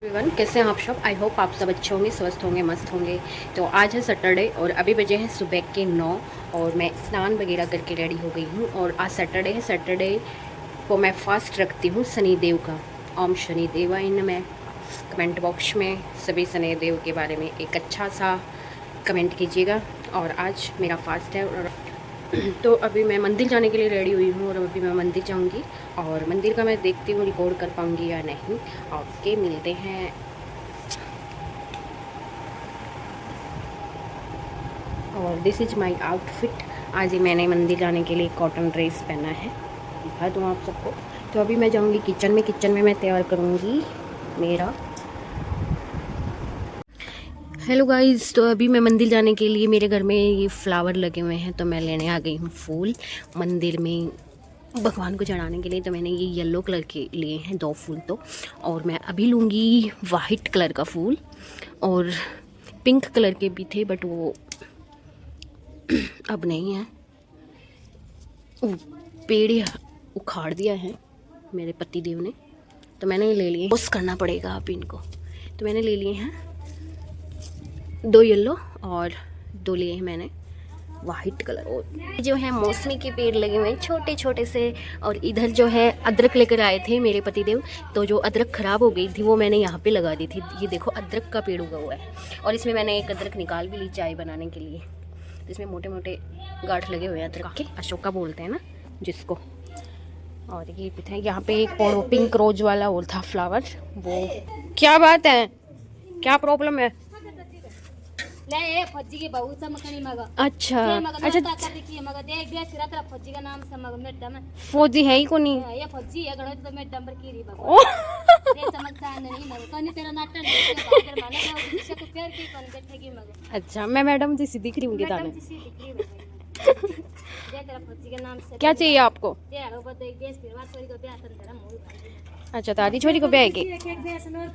Everyone, कैसे हैं आप सब। आई होप आप सब अच्छे होंगे, स्वस्थ होंगे, मस्त होंगे। तो आज है सैटरडे और अभी बजे हैं सुबह के 9 और मैं स्नान वगैरह करके रेडी हो गई हूँ। और आज सैटरडे है, सैटरडे को मैं फास्ट रखती हूँ शनिदेव का। ओम शनिदेवाय नमः। कमेंट बॉक्स में सभी शनिदेव के बारे में एक अच्छा सा कमेंट कीजिएगा। और आज मेरा फास्ट है और तो अभी मैं मंदिर जाने के लिए रेडी हुई हूँ और अभी मैं मंदिर जाऊँगी और मंदिर का मैं देखती हूँ रिकॉर्ड कर पाऊँगी या नहीं। ओके, मिलते हैं। और दिस इज़ माय आउटफिट। आज ही मैंने मंदिर जाने के लिए कॉटन ड्रेस पहना है, दिखा दूँ आप सबको। तो अभी मैं जाऊँगी किचन में मैं तैयार करूँगी मेरा। हेलो गाइस, तो अभी मैं मंदिर जाने के लिए, मेरे घर में ये फ्लावर लगे हुए हैं तो मैं लेने आ गई हूँ फूल मंदिर में भगवान को चढ़ाने के लिए। तो मैंने ये येलो कलर के लिए हैं 2 फूल तो, और मैं अभी लूँगी वाइट कलर का फूल। और पिंक कलर के भी थे बट वो अब नहीं है, पेड़ उखाड़ दिया है मेरे पति देव ने, तो मैंने ये ले लिए। पोस्ट करना पड़ेगा अब इनको। तो मैंने ले लिए हैं 2 येलो और 2 लिए हैं मैंने वाइट कलर। और जो है मौसमी के पेड़ लगे हुए हैं छोटे छोटे से। और इधर जो है अदरक लेकर आए थे मेरे पतिदेव, तो जो अदरक ख़राब हो गई थी वो मैंने यहाँ पे लगा दी थी। ये देखो अदरक का पेड़ उगा हुआ है और इसमें मैंने एक अदरक निकाल भी ली चाय बनाने के लिए। तो इसमें मोटे मोटे गांठ लगे हुए हैं अदरक के, अशोका बोलते हैं ना जिसको। और ये भी था यहाँ पे एक और पिंक रोज वाला और था फ्लावर। वो क्या बात है, क्या प्रॉब्लम है? ले फौजी की बहू चमकनी मग। अच्छा अच्छा देखिए मग देख देख सिरा तेरा फौजी का नाम से मग मैडम फौजी है ही कोनी। ये फौजी है गणों तो मैडम पर की रही बाबू ये चमकता नहीं मग कनी तेरा नाटन बागर माने ना उसे को प्यार की कौन बैठेगी मग। अच्छा, मैं मैडम जैसी दिख रही हूँ क्या? मैडम जैसी दिख रही है ये तेरा फौजी के नाम से। क्या चाहिए आपको? ये हरो बत एक देश फिरवा छोरी को ब्याह कर तेरा मोह। अच्छा, तारी छोरी को ब्याह की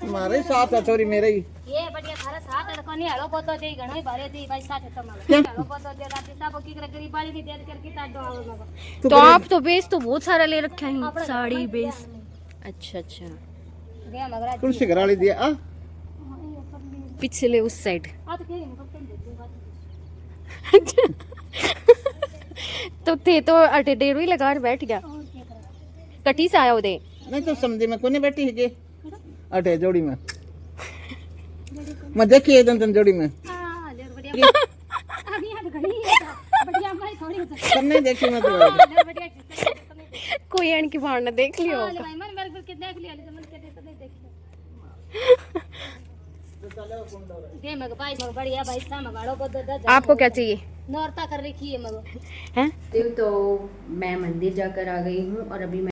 मारे साथ है छोरी मेरे ही। ये बढ़िया थारा साथ है कोनी हरो बतो दे घणोई भारे दी भाई साथ है तुम्हारा हरो बतो दे राती साबो की गरीब वाली भी दे करके ताडो आवे मग। तो आप तो बेस तो बहुत सारा ले रखा है, साड़ी बेस। अच्छा अच्छा, दे मगरा तुलसी घर वाली दिया आ पिछले उस साइड। आ तो खेली मग तुम दे तो थे तो अटे डेढ़ ही लगा बैठ गया। और क्या करा कटी से आया उदे नहीं तो समझी में कोने बैठी है के अटे जोड़ी में मैं देखी है दंतन जोड़ी में हां ले बढ़िया अभी हाथ घड़ी है बढ़िया भाई थोड़ी सब नहीं देखी मैं तो बढ़िया कोई अण की भावना देख लियो। ले भाई मन मेरे को के देख लिया ले मन के नहीं देख लिया दे मग भाई मग बढ़िया भाई सा मगाड़ो को दे आपको क्या चाहिए? नौरता कर रखी है मग हैं? तो मैं मंदिर जाकर आ गई हूँ और अभी मैं